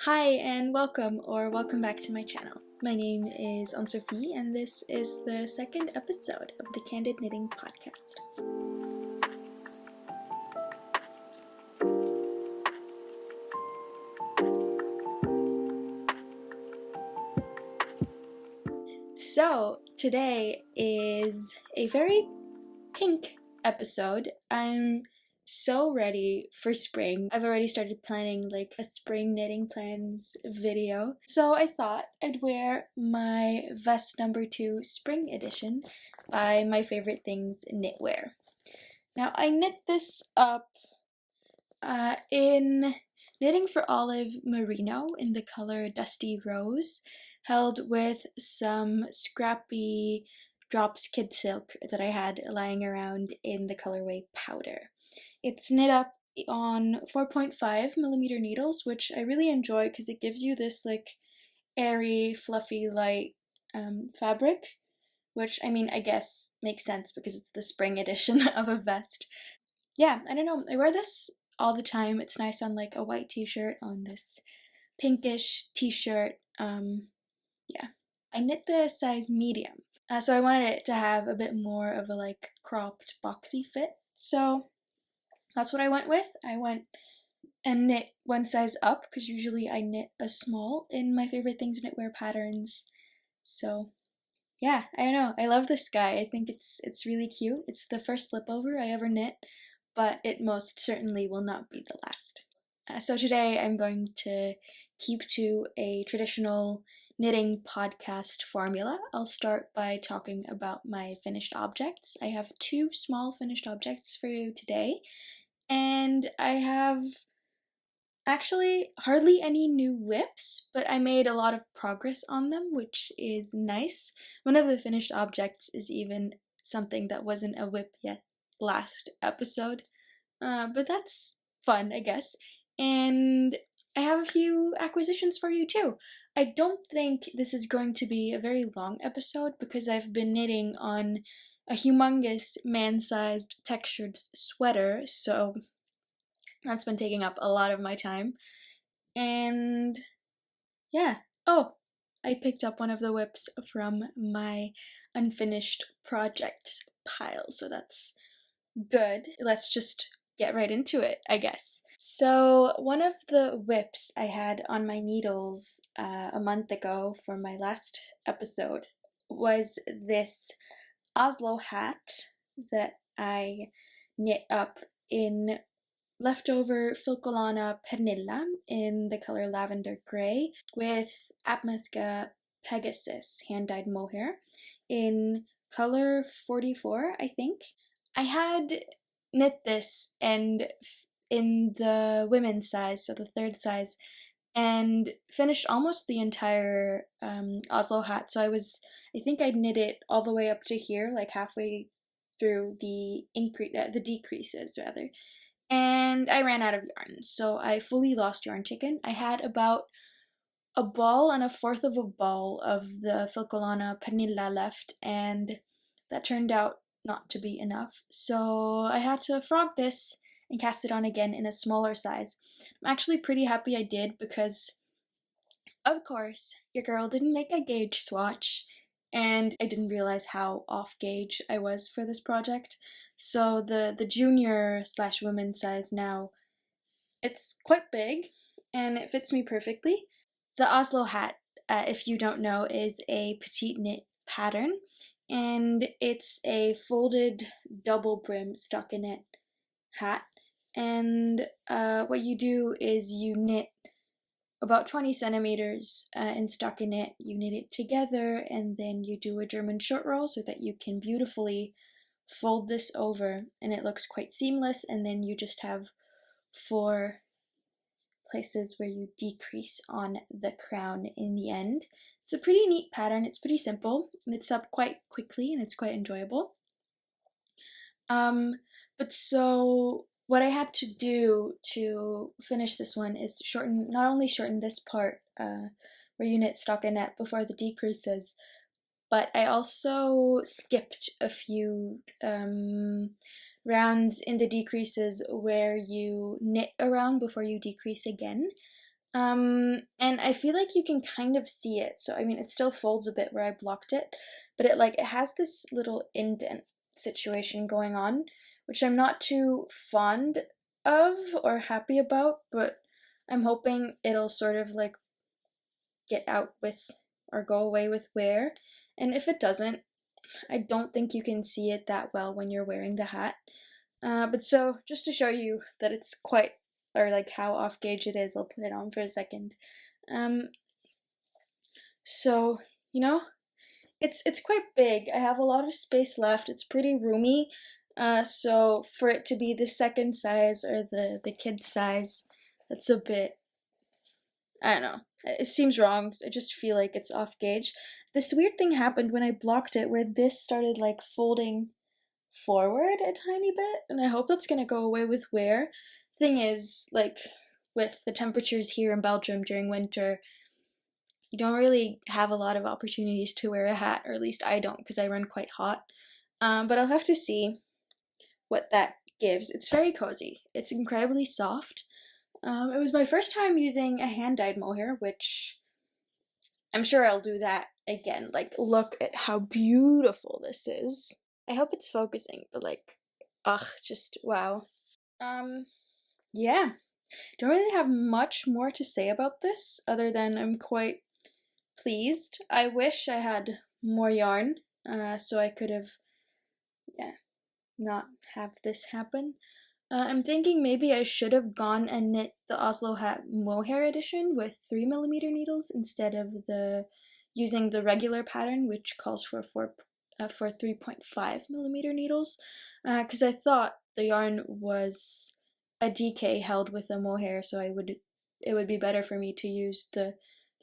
Hi and welcome back to my channel. My name is Sophie and this is the second episode of the Candid Knitting Podcast. So today is a very pink episode. I'm so ready for spring. I've already started planning like a spring knitting plans video. So I thought I'd wear my vest number 2 spring edition by My Favorite Things Knitwear. Now I knit this up in Knitting for Olive Merino in the color Dusty Rose, held with some scrappy drops kid silk that I had lying around in the colorway Powder. It's knit up on 4.5mm needles, which I really enjoy because it gives you this like airy, fluffy, light fabric, which I guess makes sense because it's the spring edition of a vest. Yeah, I don't know, I wear this all the time. It's nice on like a white t-shirt, on this pinkish t-shirt. Yeah. I knit the size medium, so I wanted it to have a bit more of a like cropped boxy fit, so that's what I went with. I went and knit one size up because usually I knit a small in My Favorite Things knitwear patterns. So yeah, I don't know, I love this guy. I think it's really cute. It's the first slip over I ever knit, but it most certainly will not be the last. So today I'm going to keep to a traditional knitting podcast formula. I'll start by talking about my finished objects. I have 2 small finished objects for you today, and I have actually hardly any new whips, but I made a lot of progress on them, which is nice. One of the finished objects is even something that wasn't a whip yet last episode, but that's fun, I guess. And I have a few acquisitions for you too. I don't think this is going to be a very long episode because I've been knitting on a humongous man-sized textured sweater, so that's been taking up a lot of my time. And yeah. Oh, I picked up one of the whips from my unfinished projects pile, so that's good. Let's just get right into it, I guess. So one of the whips I had on my needles a month ago for my last episode was this OSLO hat that I knit up in leftover filcolana pernilla in the color lavender gray with apmezga pegasus hand-dyed mohair in color 44, I think. I had knit this and in the women's size, so the 3rd size, and finished almost the entire OSLO hat. So I think I'd knit it all the way up to here, like halfway through the decreases rather. And I ran out of yarn, so I fully lost yarn chicken. I had about a ball and a fourth of a ball of the filcolana pernilla left, and that turned out not to be enough. So I had to frog this and cast it on again in a smaller size. I'm actually pretty happy I did because, of course, your girl didn't make a gauge swatch, and I didn't realize how off gauge I was for this project. So the junior / women size now, it's quite big and it fits me perfectly. The OSLO hat, if you don't know, is a petiteknit pattern, and it's a folded double brim stockinette hat. And what you do is you knit about 20 centimeters in stockinette, you knit it together, and then you do a German short roll so that you can beautifully fold this over, and it looks quite seamless, and then you just have 4 places where you decrease on the crown in the end. It's a pretty neat pattern. It's pretty simple. It's up quite quickly and it's quite enjoyable. But so what I had to do to finish this one is not only shorten this part where you knit stockinette before the decreases, but I also skipped a few rounds in the decreases where you knit around before you decrease again. And I feel like you can kind of see it. So, I mean, it still folds a bit where I blocked it, but it has this little indent situation going on, which I'm not too fond of or happy about, but I'm hoping it'll sort of like get out with or go away with wear. And if it doesn't, I don't think you can see it that well when you're wearing the hat. But so, just to show you that it's quite, or like how off gauge it is, I'll put it on for a second. Um, so, you know, it's quite big. I have a lot of space left. It's pretty roomy. So for it to be the second size or the kid size, that's a bit, I don't know. It seems wrong. I just feel like it's off gauge. This weird thing happened when I blocked it where this started like folding forward a tiny bit, and I hope that's gonna go away with wear. Thing is, like, with the temperatures here in Belgium during winter, you don't really have a lot of opportunities to wear a hat, or at least I don't, because I run quite hot. But I'll have to see what that gives. It's very cozy. It's incredibly soft. It was my first time using a hand-dyed mohair, which I'm sure I'll do that again. Like, look at how beautiful this is. I hope it's focusing, but like, ugh, just wow. Yeah. Don't really have much more to say about this other than I'm quite pleased. I wish I had more yarn, so I could have, yeah, not have this happen. I'm thinking maybe I should have gone and knit the OSLO HAT mohair edition with 3mm needles instead of using the regular pattern, which calls for 3.5mm needles, because I thought the yarn was a DK held with a mohair, so it would be better for me to use the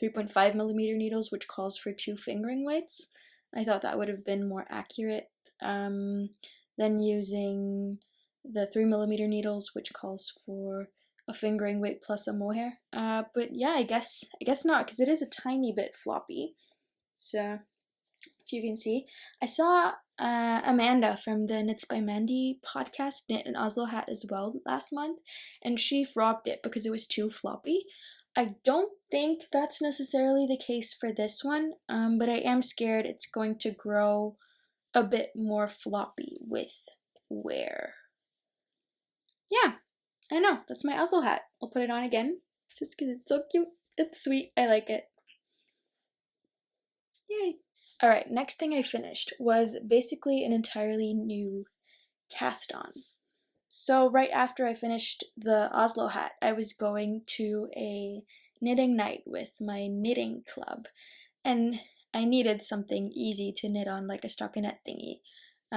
3.5mm needles, which calls for 2 fingering weights. I thought that would have been more accurate than using the 3mm needles, which calls for a fingering weight plus a mohair. But yeah, I guess not, because it is a tiny bit floppy. So if you can see, I saw Amanda from the Knits by Mandy podcast knit an OSLO hat as well last month, and she frogged it because it was too floppy. I don't think that's necessarily the case for this one, but I am scared it's going to grow a bit more floppy with wear. Yeah, I know, that's my OSLO hat. I'll put it on again, just because it's so cute. It's sweet, I like it. Yay! Alright, next thing I finished was basically an entirely new cast on. So right after I finished the OSLO hat, I was going to a knitting night with my knitting club, and I needed something easy to knit on, like a stockinette thingy.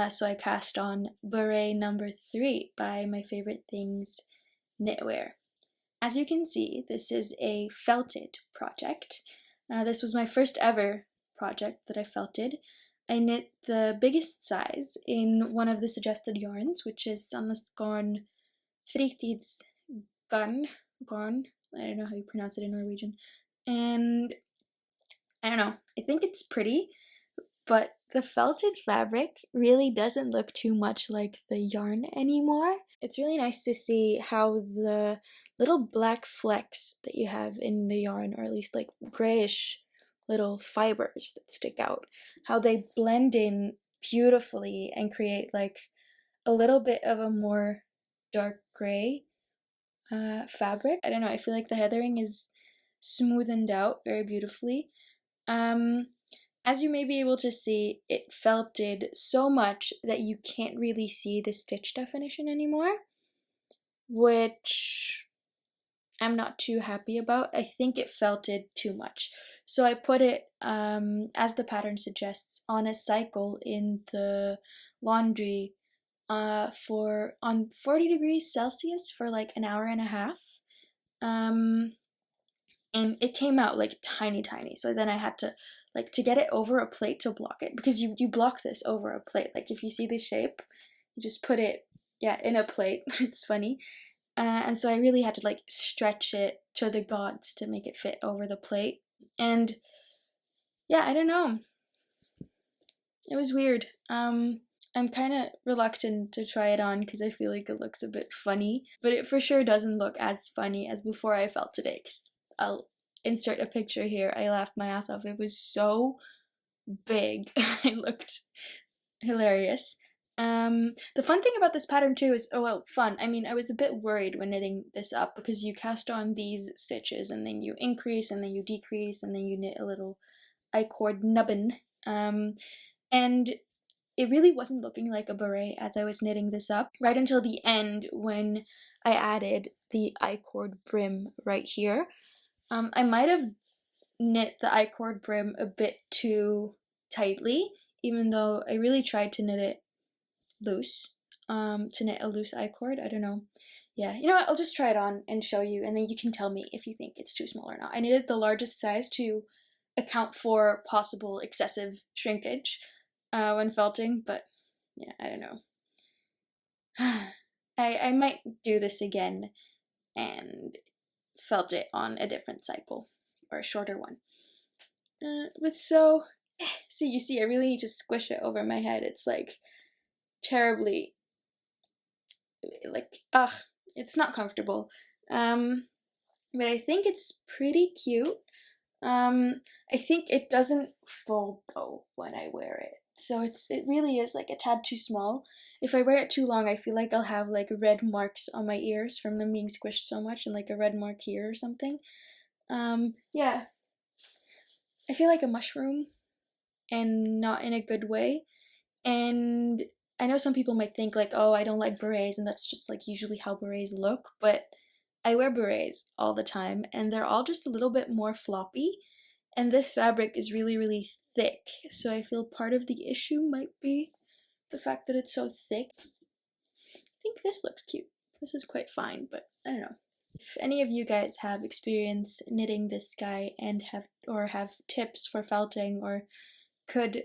So I cast on Beret No.3 by My Favorite Things Knitwear. As you can see, this is a felted project. This was my first ever project that I felted. I knit the biggest size in one of the suggested yarns, which is sandnesgarn fritidsgarn. I don't know how you pronounce it in Norwegian. And I don't know, I think it's pretty, but the felted fabric really doesn't look too much like the yarn anymore. It's really nice to see how the little black flecks that you have in the yarn, or at least like grayish little fibers that stick out, how they blend in beautifully and create like a little bit of a more dark gray fabric. I don't know, I feel like the heathering is smoothened out very beautifully. As you may be able to see, it felted so much that you can't really see the stitch definition anymore, which I'm not too happy about. I think it felted too much. So I put it, as the pattern suggests, on a cycle in the laundry on 40 degrees Celsius for like an hour and a half. And it came out like tiny. So then I had to, like, to get it over a plate to block it, because you block this over a plate. Like, if you see the shape, you just put it, yeah, in a plate. It's funny. And so I really had to like stretch it to the gods to make it fit over the plate. And yeah, I don't know. It was weird. I'm kind of reluctant to try it on because I feel like it looks a bit funny, but it for sure doesn't look as funny as before I felt today, because I'll insert a picture here. I laughed my ass off. It was so big. It looked hilarious. The fun thing about this pattern too is, oh well, fun. I mean, I was a bit worried when knitting this up because you cast on these stitches and then you increase and then you decrease and then you knit a little I-cord nubbin. And it really wasn't looking like a beret as I was knitting this up right until the end when I added the I-cord brim right here. I might have knit the I-cord brim a bit too tightly, even though I really tried to knit it loose, to knit a loose I-cord. I don't know. Yeah, you know what, I'll just try it on and show you, and then you can tell me if you think it's too small or not. I knitted the largest size to account for possible excessive shrinkage when felting, but yeah, I don't know. I might do this again and felt it on a different cycle, or a shorter one. But so, see, you see, I really need to squish it over my head. It's like terribly, like, ugh, it's not comfortable. But I think it's pretty cute. I think it doesn't fold though when I wear it. So it really is like a tad too small. If I wear it too long, I feel like I'll have like red marks on my ears from them being squished so much, and like a red mark here or something. Yeah. I feel like a mushroom, and not in a good way. And I know some people might think like, oh, I don't like berets, and that's just like usually how berets look, but I wear berets all the time, and they're all just a little bit more floppy, and this fabric is really, really thick, so I feel part of the issue might be the fact that it's so thick. I think this looks cute. This is quite fine, but I don't know. If any of you guys have experience knitting this guy and have tips for felting, or could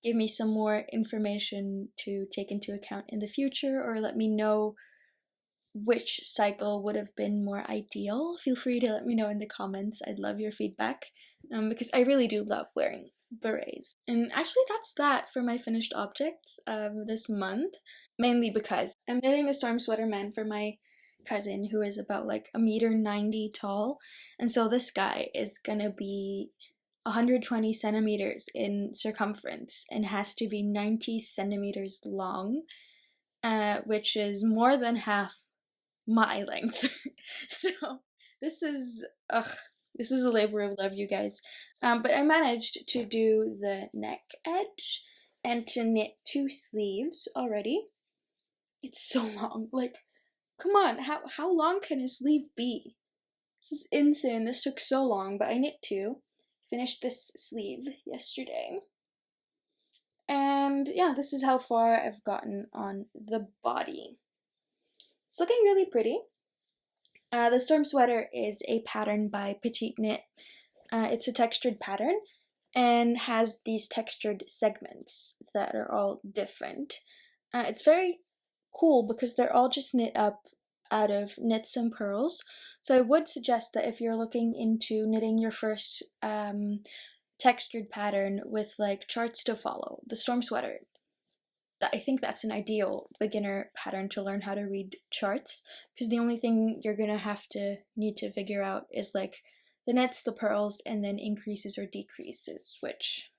give me some more information to take into account in the future, or let me know which cycle would have been more ideal, feel free to let me know in the comments. I'd love your feedback, because I really do love wearing berets. And actually that's that for my finished objects of this month, mainly because I'm knitting a storm sweater man for my cousin who is about like 1.90 meters tall, and so this guy is gonna be 120 centimeters in circumference and has to be 90 centimeters long, which is more than half my length. So this is a labor of love, you guys. But I managed to do the neck edge and to knit 2 sleeves already. It's so long. Like, come on, how long can a sleeve be? This is insane. This took so long, but I knit 2. Finished this sleeve yesterday. And yeah, this is how far I've gotten on the body. It's looking really pretty. The storm sweater is a pattern by petiteknit. It's a textured pattern and has these textured segments that are all different. It's very cool because they're all just knit up out of knits and purls. So I would suggest that if you're looking into knitting your first textured pattern with like charts to follow, the storm sweater, I think that's an ideal beginner pattern to learn how to read charts, because the only thing you're gonna need to figure out is like the knits, the purls, and then increases or decreases, which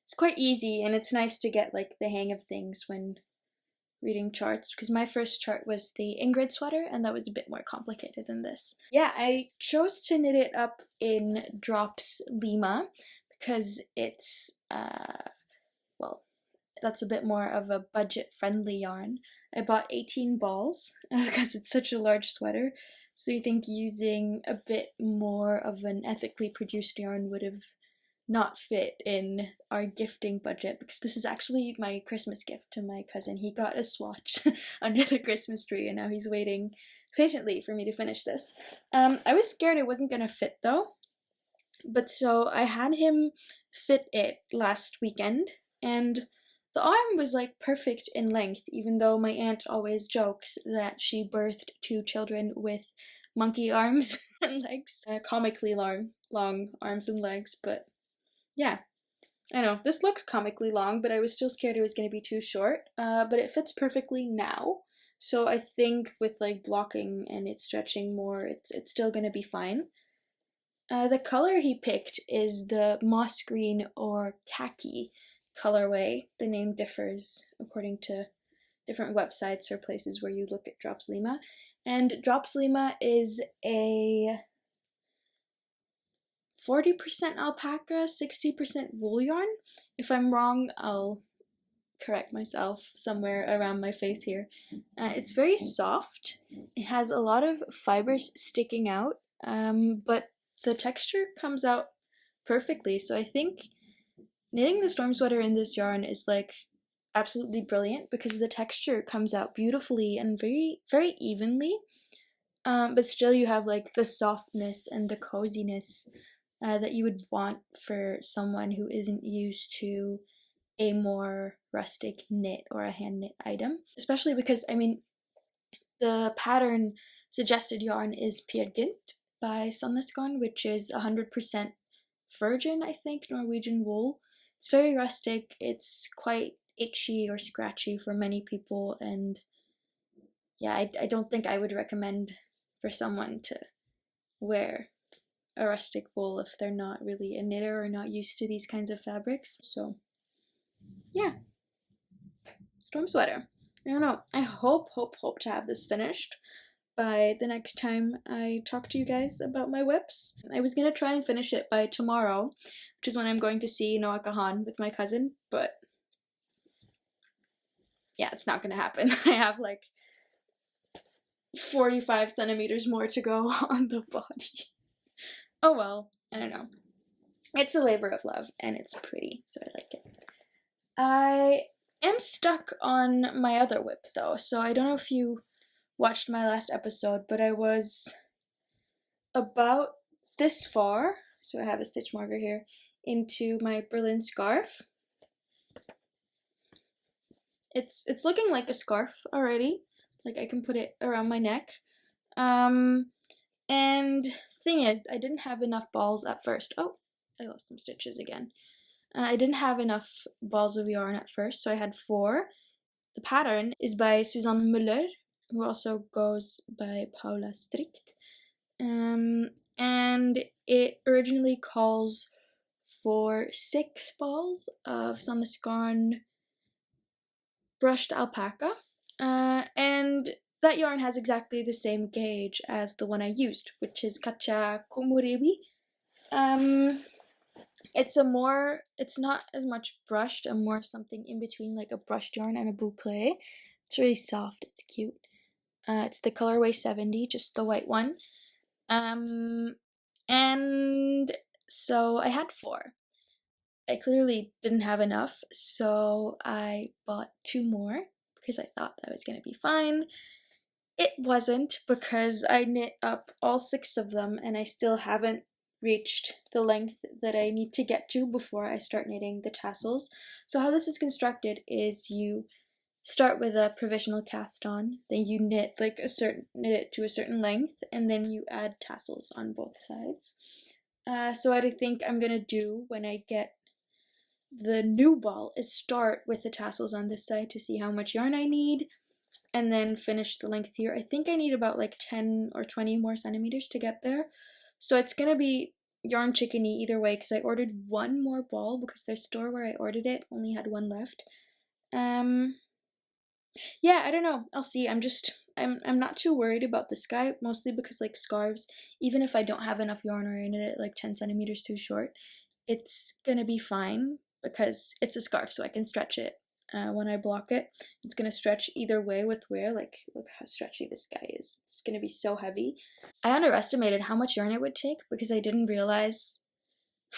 is quite easy, and it's nice to get like the hang of things when reading charts, because my first chart was the Ingrid sweater and that was a bit more complicated than this. Yeah, I chose to knit it up in Drops Lima because it's well, that's a bit more of a budget-friendly yarn. I bought 18 balls because it's such a large sweater, so you think using a bit more of an ethically produced yarn would have not fit in our gifting budget, because this is actually my Christmas gift to my cousin. He got a swatch under the Christmas tree and now he's waiting patiently for me to finish this. I was scared it wasn't gonna fit though, but so I had him fit it last weekend, and the arm was like perfect in length, even though my aunt always jokes that she birthed 2 children with monkey arms and legs. Comically long arms and legs, but yeah. I know, this looks comically long, but I was still scared it was going to be too short, but it fits perfectly now. So I think with like blocking and it stretching more, it's still going to be fine. The color he picked is the moss green or khaki colorway. The name differs according to different websites or places where you look at Drops Lima. And Drops Lima is a 40% alpaca, 60% wool yarn. If I'm wrong, I'll correct myself somewhere around my face here. It's very soft. It has a lot of fibers sticking out, but the texture comes out perfectly. So I think knitting the storm sweater in this yarn is like absolutely brilliant because the texture comes out beautifully and very evenly. But still you have like the softness and the coziness that you would want for someone who isn't used to a more rustic knit or a hand knit item. Especially because, I mean, the pattern suggested yarn is petiteknit by Sandnesgarn, which is 100% virgin, I think, Norwegian wool. It's very rustic, it's quite itchy or scratchy for many people, and yeah, I don't think I would recommend for someone to wear a rustic wool if they're not really a knitter or not used to these kinds of fabrics. So yeah, storm sweater. I don't know. I hope to have this finished by the next time I talk to you guys about my whips. I was gonna try and finish it by tomorrow, which is when I'm going to see Noakahan with my cousin, but yeah, it's not gonna happen. I have like 45 centimeters more to go on the body. Oh well, I don't know. It's a labor of love and it's pretty, so I like it. I am stuck on my other whip though, so I don't know if you watched my last episode, but I was about this far, so I have a stitch marker here, into my Berlin scarf. It's looking like a scarf already, like I can put it around my neck. And thing is, I didn't have enough balls at first. Oh, I lost some stitches again. I didn't have enough balls of yarn at first, so I had 4. The pattern is by Susanne Müller, who also goes by paulastrickt. And it originally calls for 6 balls of sandnesgarn brushed alpaca, and that yarn has exactly the same gauge as the one I used, which is katia komorebi. It's not as much brushed and more something in between like a brushed yarn and a boucle. It's really soft, it's cute. It's the colorway 70, just the white one. And so I had 4. I clearly didn't have enough, so I bought 2 more because I thought that was gonna be fine. It wasn't, because I knit up all 6 of them and I still haven't reached the length that I need to get to before I start knitting the tassels. So how this is constructed is you start with a provisional cast on, then you knit it to a certain length, and then you add tassels on both sides. So what I think I'm gonna do when I get the new ball is start with the tassels on this side to see how much yarn I need, and then finish the length here. I think I need about like 10 or 20 more centimeters to get there. So it's gonna be yarn chickeny either way, because I ordered 1 more ball because their store where I ordered it only had 1 left. Yeah, I don't know. I'll see. I'm not too worried about this guy, mostly because like scarves, even if I don't have enough yarn or I knit it like 10 centimeters too short, it's gonna be fine because it's a scarf, so I can stretch it when I block it. It's gonna stretch either way with wear. Like, look how stretchy this guy is. It's gonna be so heavy. I underestimated how much yarn it would take because I didn't realize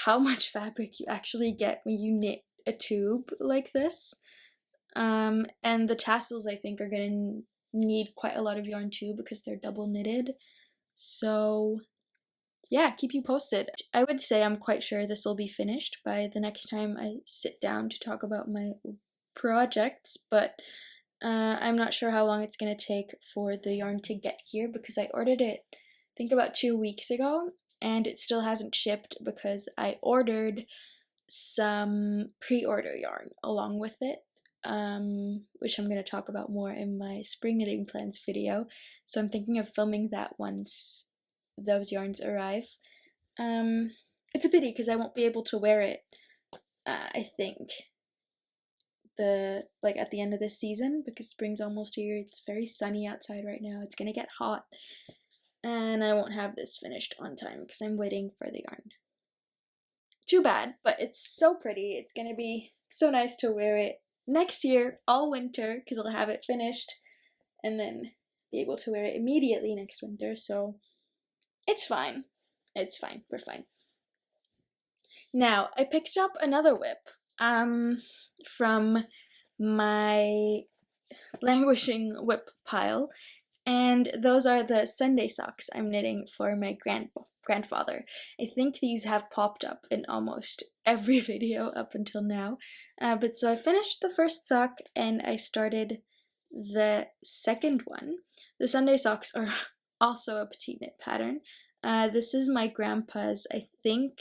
how much fabric you actually get when you knit a tube like this. And the tassels, I think, are gonna need quite a lot of yarn too because they're double knitted. So yeah, keep you posted. I would say I'm quite sure this will be finished by the next time I sit down to talk about my projects, but I'm not sure how long it's gonna take for the yarn to get here because I ordered it, I think, about 2 weeks ago, and it still hasn't shipped because I ordered some pre-order yarn along with it, which I'm going to talk about more in my spring knitting plans video. So I'm thinking of filming that once those yarns arrive. It's a pity because I won't be able to wear it, I think, at the end of this season, because spring's almost here. It's very sunny outside right now. It's gonna get hot, and I won't have this finished on time because I'm waiting for the yarn. Too bad, but it's so pretty. It's gonna be so nice to wear it next year, all winter, because I'll have it finished and then be able to wear it immediately next winter. So it's fine. It's fine. We're fine. Now, I picked up another whip from my languishing whip pile, and those are the Sunday socks I'm knitting for my grandfather. I think these have popped up in almost every video up until now, but so I finished the first sock and I started the second one. The Sunday socks are also a petiteknit pattern. This is my grandpa's, I think,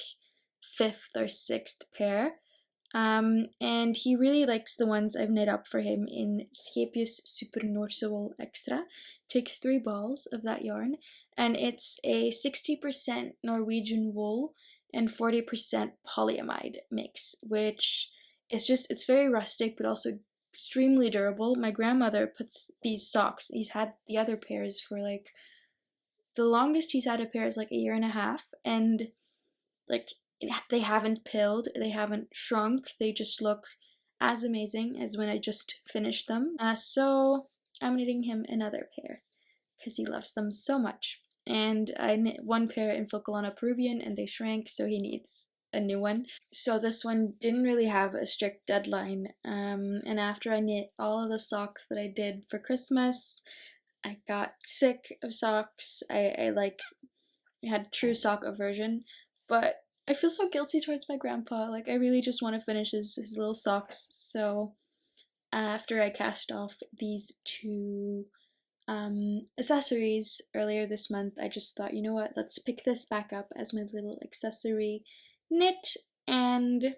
5th or 6th pair. And he really likes the ones I've knit up for him in scheepjes super noorsewol extra. Takes 3 balls of that yarn, and it's a 60% Norwegian wool and 40% polyamide mix, which is it's very rustic but also extremely durable. My grandmother puts these socks, he's had the other pairs for like, the longest he's had a pair is like a year and a half, and like they haven't pilled, they haven't shrunk, they just look as amazing as when I just finished them. So I'm knitting him another pair because he loves them so much. And I knit one pair in filcolana Peruvian and they shrank, so he needs a new one. So this one didn't really have a strict deadline, and after I knit all of the socks that I did for Christmas, I got sick of socks. I had true sock aversion, but I feel so guilty towards my grandpa. Like, I really just want to finish his little socks. So after I cast off these 2 accessories earlier this month, I just thought, you know what, let's pick this back up as my little accessory knit and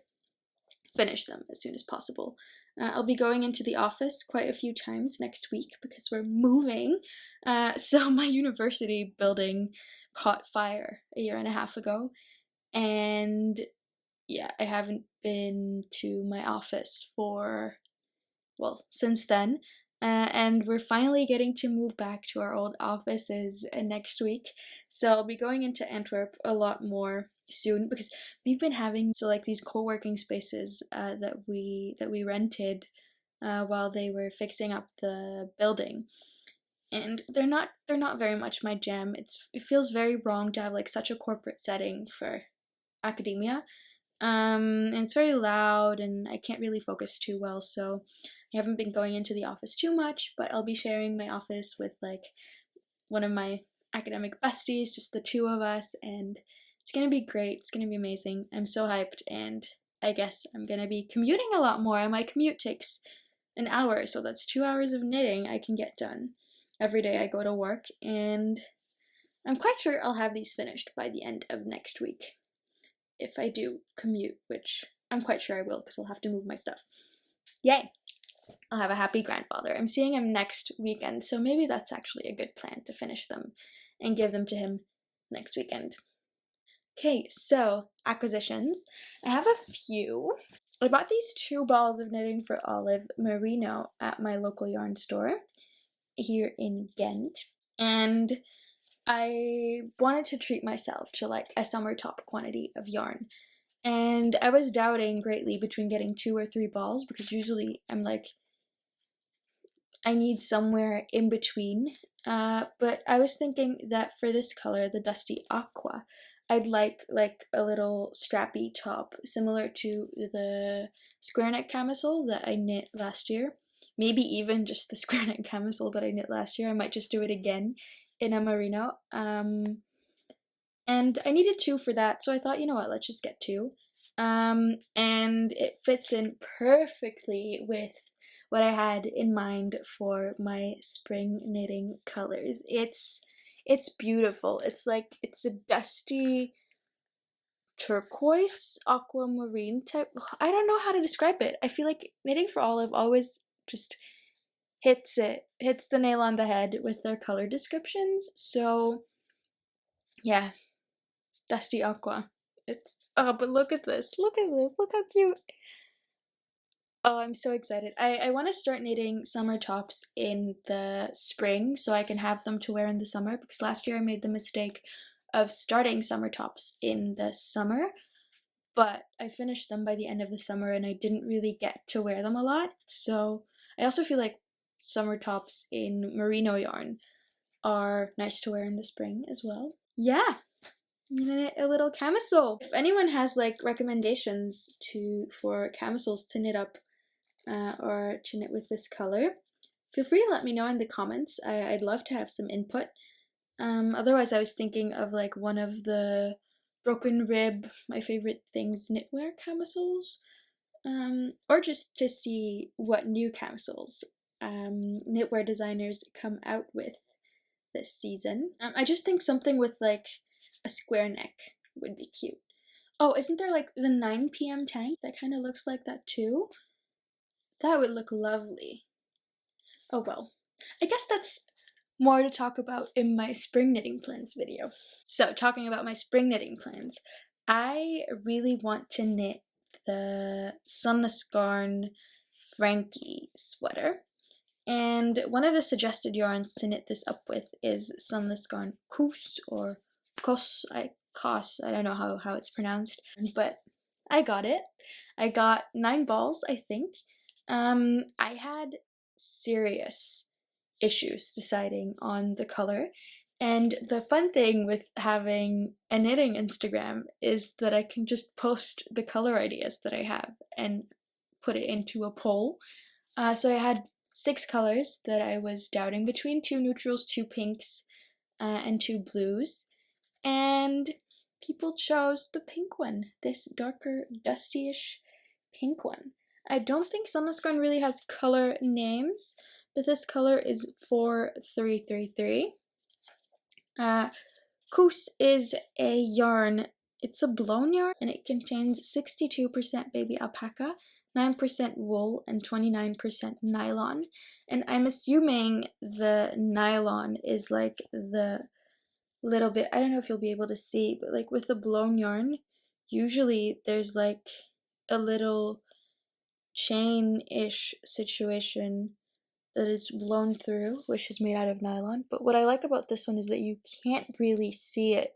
finish them as soon as possible. I'll be going into the office quite a few times next week because we're moving. So my university building caught fire a year and a half ago, and yeah, I haven't been to my office since then. And we're finally getting to move back to our old offices next week. So I'll be going into Antwerp a lot more soon because we've been having these co-working spaces that we rented while they were fixing up the building. And they're not very much my jam. It feels very wrong to have like such a corporate setting for academia. And it's very loud and I can't really focus too well, so I haven't been going into the office too much, but I'll be sharing my office with like one of my academic besties, just the 2 of us, and it's gonna be great. It's gonna be amazing. I'm so hyped, and I guess I'm gonna be commuting a lot more. My commute takes an hour, so that's 2 hours of knitting I can get done every day I go to work, and I'm quite sure I'll have these finished by the end of next week. If I do commute, which I'm quite sure I will because I'll have to move my stuff. Yay! I'll have a happy grandfather. I'm seeing him next weekend, so maybe that's actually a good plan to finish them and give them to him next weekend. Okay, so acquisitions. I have a few. I bought these 2 balls of knitting for Olive merino at my local yarn store here in Ghent, and I wanted to treat myself to like a summer top quantity of yarn, and I was doubting greatly between getting 2 or 3 balls because usually I'm like, I need somewhere in between, but I was thinking that for this color, the dusty aqua, I'd like a little strappy top similar to the square neck camisole that I knit last year, maybe even just the square neck camisole that I knit last year. I might just do it again in a merino, and I needed 2 for that, so I thought, you know what, let's just get 2, and it fits in perfectly with what I had in mind for my spring knitting colors. It's beautiful. It's a dusty turquoise aquamarine type. I don't know how to describe it. I feel like Knitting for Olive always just hits the nail on the head with their color descriptions. So yeah, dusty aqua. It's, oh, but look at this, look at this, look how cute. Oh, I'm so excited. I want to start knitting summer tops in the spring so I can have them to wear in the summer, because last year I made the mistake of starting summer tops in the summer, but I finished them by the end of the summer and I didn't really get to wear them a lot. So I also feel like summer tops in merino yarn are nice to wear in the spring as well. Yeah, I'm gonna knit a little camisole. If anyone has like recommendations for camisoles to knit up or to knit with this color, feel free to let me know in the comments. I'd love to have some input. Otherwise I was thinking of like one of the broken rib, my favorite things, knitwear camisoles, or just to see what new camisoles knitwear designers come out with this season. I just think something with like a square neck would be cute. Oh, isn't there like the 9 p.m. tank that kind of looks like that too? That would look lovely. Oh well, I guess that's more to talk about in my spring knitting plans video. So talking about my spring knitting plans, I really want to knit the Sandnesgarn Frankie sweater, and one of the suggested yarns to knit this up with is Sandnesgarn Kos or Kos, I don't know how it's pronounced, but I got it. I got 9 balls, I think. I had serious issues deciding on the color, and the fun thing with having a knitting Instagram is that I can just post the color ideas that I have and put it into a poll. So I had 6 colors that I was doubting between, 2 neutrals, 2 pinks, and 2 blues, and people chose the pink one, this darker, dusty-ish pink one. I don't think Sandnesgarn really has color names, but this color is 4333. Kos is a yarn. It's a blown yarn, and it contains 62% baby alpaca, 9% wool, and 29% nylon. And I'm assuming the nylon is like the little bit, I don't know if you'll be able to see, but like with the blown yarn, usually there's like a little chain-ish situation that it's blown through, which is made out of nylon. But what I like about this one is that you can't really see it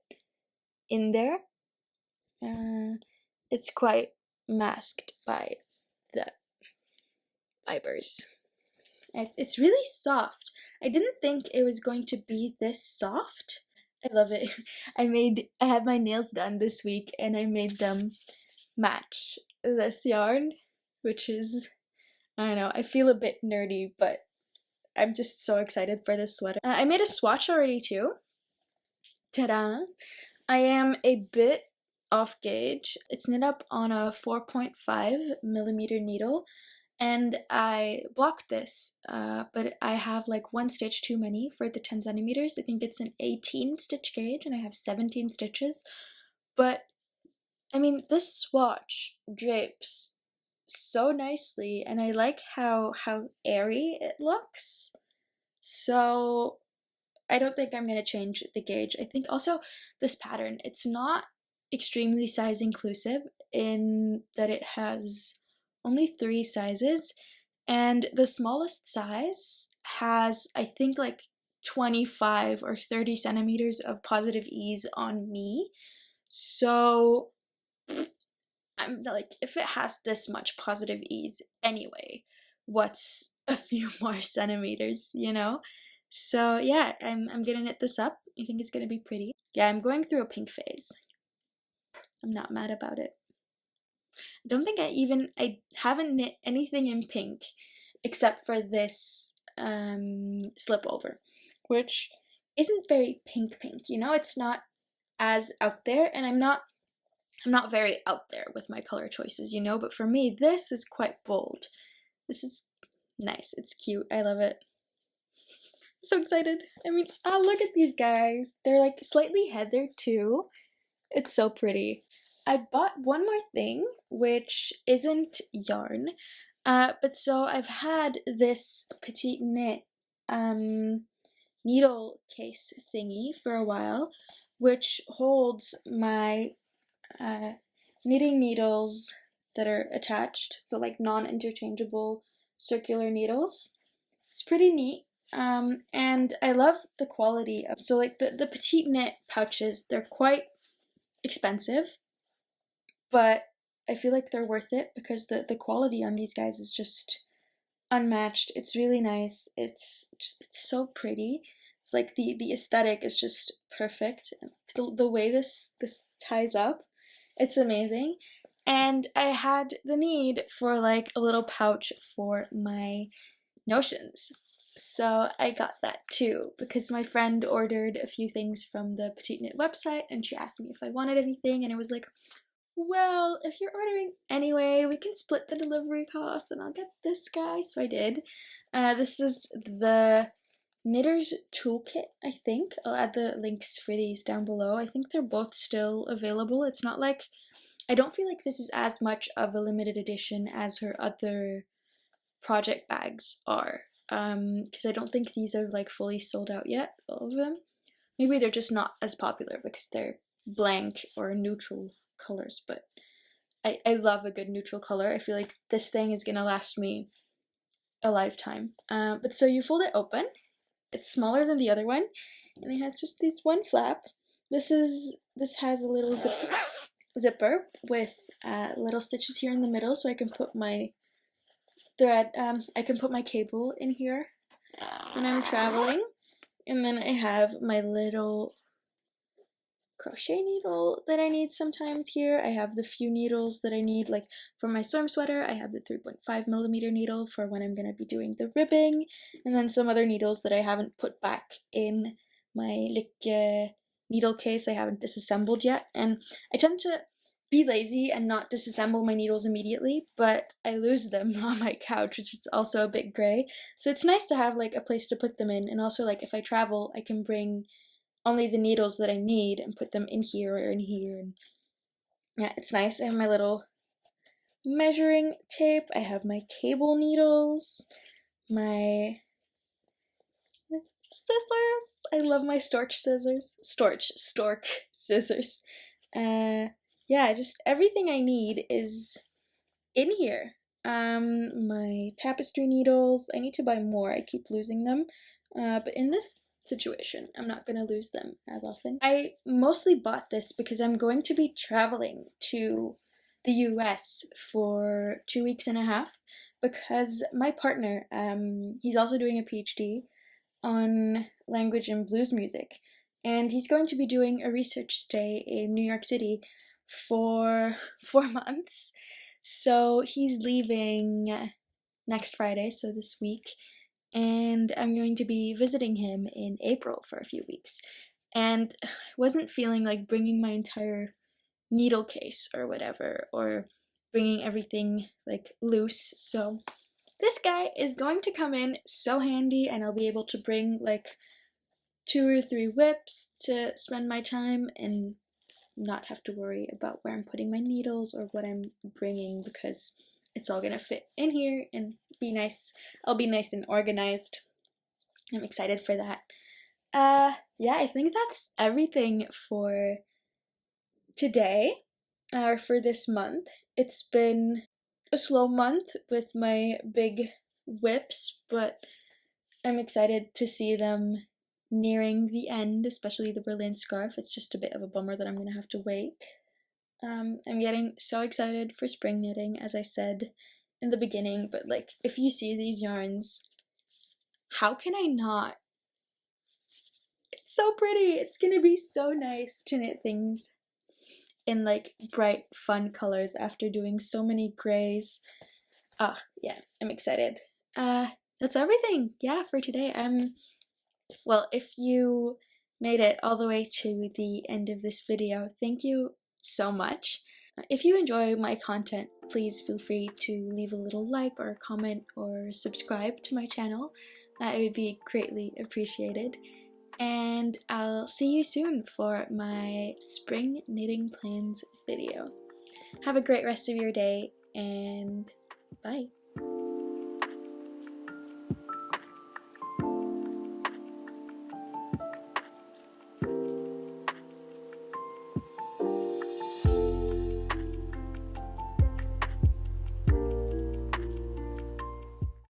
in there. It's quite masked by the fibers. It's really soft. I didn't think it was going to be this soft. I love it. I had my nails done this week and I made them match this yarn, which is, I don't know, I feel a bit nerdy, but I'm just so excited for this sweater. I made a swatch already too. Ta-da! I am a bit off gauge. It's knit up on a 4.5 millimeter needle, and I blocked this, but I have like 1 stitch too many for the 10 centimeters. I think it's an 18 stitch gauge and I have 17 stitches, but I mean, this swatch drapes so nicely, and I like how airy it looks. So I don't think I'm going to change the gauge. I think also this pattern, it's not extremely size inclusive in that it has only 3 sizes, and the smallest size has, I think, like 25 or 30 centimeters of positive ease on me. So I'm like, if it has this much positive ease anyway, what's a few more centimeters, you know? So yeah, I'm gonna knit this up. I think it's gonna be pretty. Yeah, I'm going through a pink phase. I'm not mad about it. I don't think I haven't knit anything in pink except for this slip over, which isn't very pink, you know? It's not as out there, and I'm not very out there with my color choices, you know, but for me, this is quite bold. This is nice. It's cute. I love it. So excited. I mean, oh, look at these guys. They're like slightly heathered too. It's so pretty. I bought one more thing, which isn't yarn, but so I've had this petiteknit needle case thingy for a while, which holds my knitting needles that are attached, so like non-interchangeable circular needles. It's pretty neat. And I love the quality of, so like the petiteknit pouches, they're quite expensive, but I feel like they're worth it because the quality on these guys is just unmatched. It's really nice. It's so pretty. It's like the aesthetic is just perfect. The way this ties up, it's amazing. And I had the need for like a little pouch for my notions. So I got that too because my friend ordered a few things from the petiteknit website and she asked me if I wanted anything, and I was like, well, if you're ordering anyway, we can split the delivery cost and I'll get this guy. So I did. This is the Knitter's Toolkit, I think. I'll add the links for these down below. I think they're both still available. It's not like, I don't feel like this is as much of a limited edition as her other project bags are. Because I don't think these are like fully sold out yet, all of them. Maybe they're just not as popular because they're blank or neutral colors, but I love a good neutral color. I feel like this thing is gonna last me a lifetime. But so you fold it open. It's smaller than the other one, and it has just this one flap. This has a little zipper with little stitches here in the middle, so I can put my thread. I can put my cable in here when I'm traveling, and then I have my little crochet needle that I need sometimes here. I have the few needles that I need, like for my storm sweater, I have the 3.5mm needle for when I'm going to be doing the ribbing, and then some other needles that I haven't put back in my needle case. I haven't disassembled yet, and I tend to be lazy and not disassemble my needles immediately, but I lose them on my couch, which is also a bit gray. So it's nice to have like a place to put them in, and also like if I travel, I can bring only the needles that I need and put them in here or in here. And yeah, it's nice. I have my little measuring tape. I have my cable needles, my scissors. I love my stork scissors. Stork scissors. Yeah, just everything I need is in here. My tapestry needles. I need to buy more. I keep losing them. But in this situation, I'm not going to lose them as often. I mostly bought this because I'm going to be traveling to the US for 2 weeks and a half because my partner, he's also doing a PhD on language and blues music, and he's going to be doing a research stay in New York City for 4 months. So he's leaving next Friday, so this week, and I'm going to be visiting him in April for a few weeks. And I wasn't feeling like bringing my entire needle case or whatever, or bringing everything like loose, so this guy is going to come in so handy, and I'll be able to bring like 2 or 3 whips to spend my time and not have to worry about where I'm putting my needles or what I'm bringing, because it's all gonna fit in here and be nice. I'll be nice and organized. I'm excited for that. Yeah, I think that's everything for today, or for this month. It's been a slow month with my big whips, but I'm excited to see them nearing the end, especially the Berlin scarf. It's just a bit of a bummer that I'm gonna have to wait. I'm getting so excited for spring knitting, as I said in the beginning, but like, if you see these yarns, how can I not? It's so pretty. It's gonna be so nice to knit things in like bright, fun colors after doing so many grays. Yeah, I'm excited. That's everything, yeah, for today. Well, if you made it all the way to the end of this video, thank you so much. If you enjoy my content, please feel free to leave a little like or comment or subscribe to my channel. It would be greatly appreciated. And I'll see you soon for my spring knitting plans video. Have a great rest of your day, and bye.